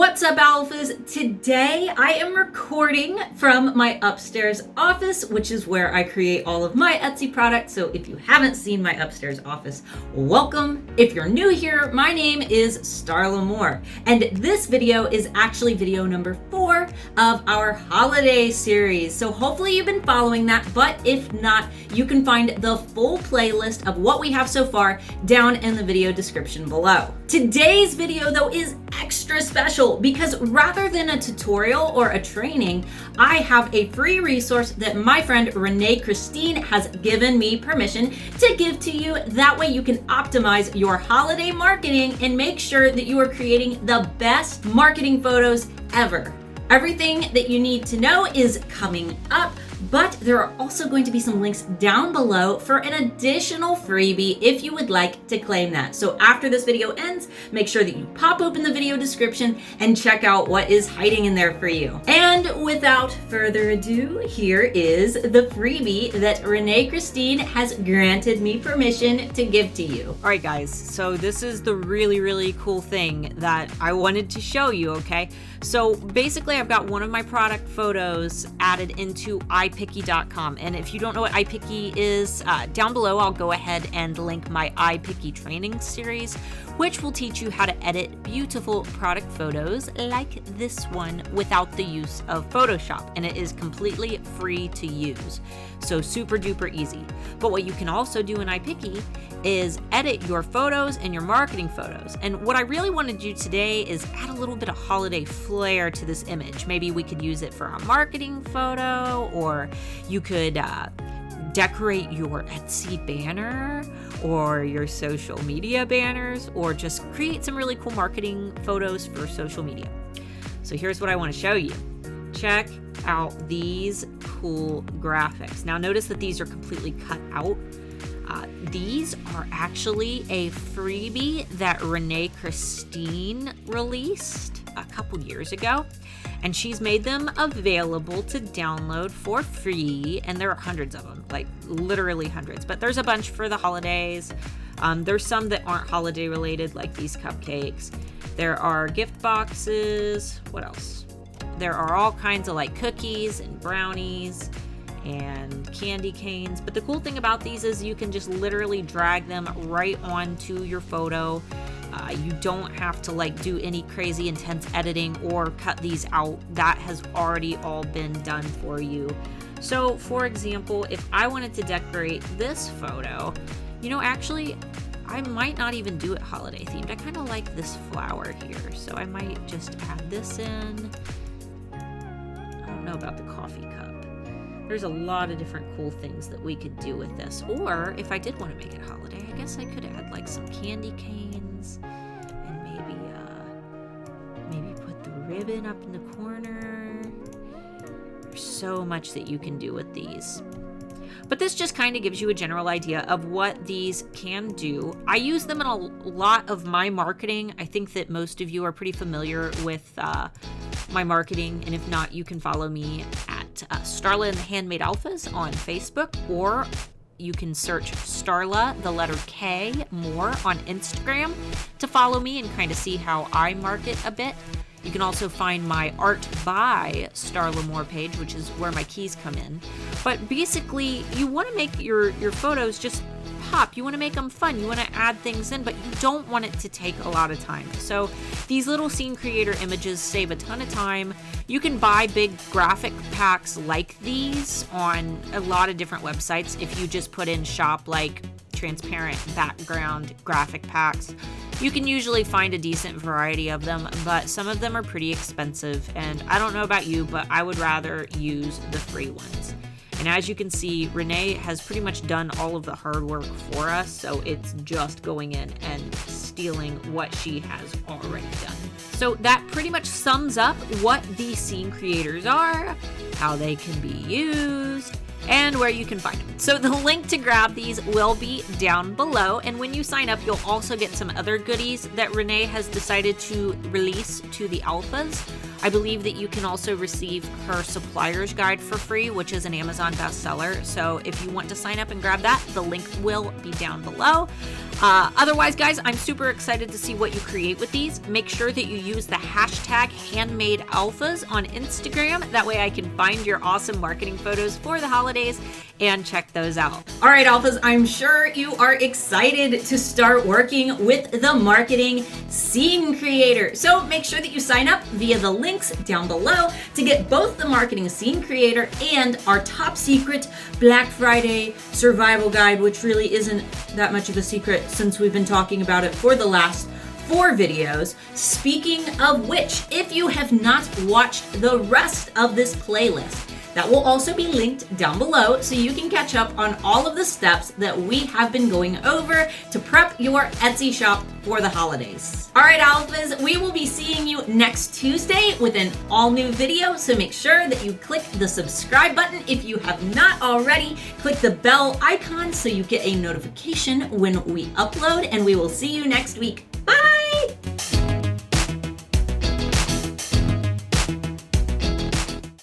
What's up, Alphas? Today I am recording from my upstairs office, which is where I create all of my Etsy products. So if you haven't seen my upstairs office, welcome. If you're new here, my name is Starla Moore, and this video is actually video number 4 of our holiday series. So hopefully you've been following that, but if not, you can find the full playlist of what we have so far down in the video description below. Today's video, though, is extra special because rather than a tutorial or a training, I have a free resource that my friend Renae Christine has given me permission to give to you. That way you can optimize your holiday marketing and make sure that you are creating the best marketing photos ever. Everything that you need to know is coming up, but there are also going to be some links down below for an additional freebie if you would like to claim that. So after this video ends, make sure that you pop open the video description and check out what is hiding in there for you. And without further ado, here is the freebie that Renae Christine has granted me permission to give to you. All right, guys, so this is the really cool thing that I wanted to show you, okay? So basically, I've got one of my product photos added into iPicky.com. And if you don't know what iPicky is, down below, I'll go ahead and link my iPicky training series, which will teach you how to edit beautiful product photos like this one without the use of Photoshop. And it is completely free to use. So super duper easy. But what you can also do in iPicky is edit your photos and your marketing photos. And what I really want to do today is add a little bit of holiday flair to this image. Maybe we could use it for a marketing photo, or you could decorate your Etsy banner or your social media banners, or just create some really cool marketing photos for social media. So here's what I want to show you. Check out these cool graphics. Now notice that these are completely cut out. These are actually a freebie that Renae Christine released a couple years ago, and she's made them available to download for free, and there are hundreds of them, like literally hundreds, but there's a bunch for the holidays. There's some that aren't holiday related, like these cupcakes. There are gift boxes. What else? There are all kinds of like cookies and brownies and candy canes. But the cool thing about these is you can just literally drag them right onto your photo. You don't have to like do any crazy intense editing or cut these out. That has already all been done for you. So for example, if I wanted to decorate this photo, actually I might not even do it holiday themed. I kind of like this flower here, so I might just add this in. I don't know about the coffee cup. There's a lot of different cool things that we could do with this. Or if I did want to make it holiday, I guess I could add like some candy canes and maybe put the ribbon up in the corner. There's so much that you can do with these. But this just kind of gives you a general idea of what these can do. I use them in a lot of my marketing. I think that most of you are pretty familiar with my marketing, and if not, you can follow me at Starla and the Handmade Alphas on Facebook, or you can search Starla, the letter K, More on Instagram to follow me and kind of see how I market a bit. You can also find my Art by Starla Moore page, which is where my keys come in. But basically, you want to make your photos just pop. You want to make them fun. You want to add things in, but you don't want it to take a lot of time. So these little scene creator images save a ton of time. You can buy big graphic packs like these on a lot of different websites. If you just put in shop like transparent background graphic packs, you can usually find a decent variety of them, but some of them are pretty expensive, and I don't know about you, but I would rather use the free ones. And as you can see, Renae has pretty much done all of the hard work for us, so it's just going in and stealing what she has already done. So that pretty much sums up what these scene creators are, how they can be used, and where you can find them. So the link to grab these will be down below, and when you sign up, you'll also get some other goodies that Renae has decided to release to the alphas. I believe that you can also receive her supplier's guide for free, which is an Amazon bestseller. So if you want to sign up and grab that, the link will be down below. Otherwise, guys, I'm super excited to see what you create with these. Make sure that you use the hashtag Handmade Alphas on Instagram. That way I can find your awesome marketing photos for the holidays and check those out. All right, Alphas, I'm sure you are excited to start working with the marketing scene creator. So make sure that you sign up via the links down below to get both the marketing scene creator and our top secret Black Friday survival guide, which really isn't that much of a secret since we've been talking about it for the last 4 videos. Speaking of which, if you have not watched the rest of this playlist, that will also be linked down below so you can catch up on all of the steps that we have been going over to prep your Etsy shop for the holidays. All right, Alphas, we will be seeing you next Tuesday with an all-new video, so make sure that you click the subscribe button if you have not already. Click the bell icon so you get a notification when we upload, and we will see you next week.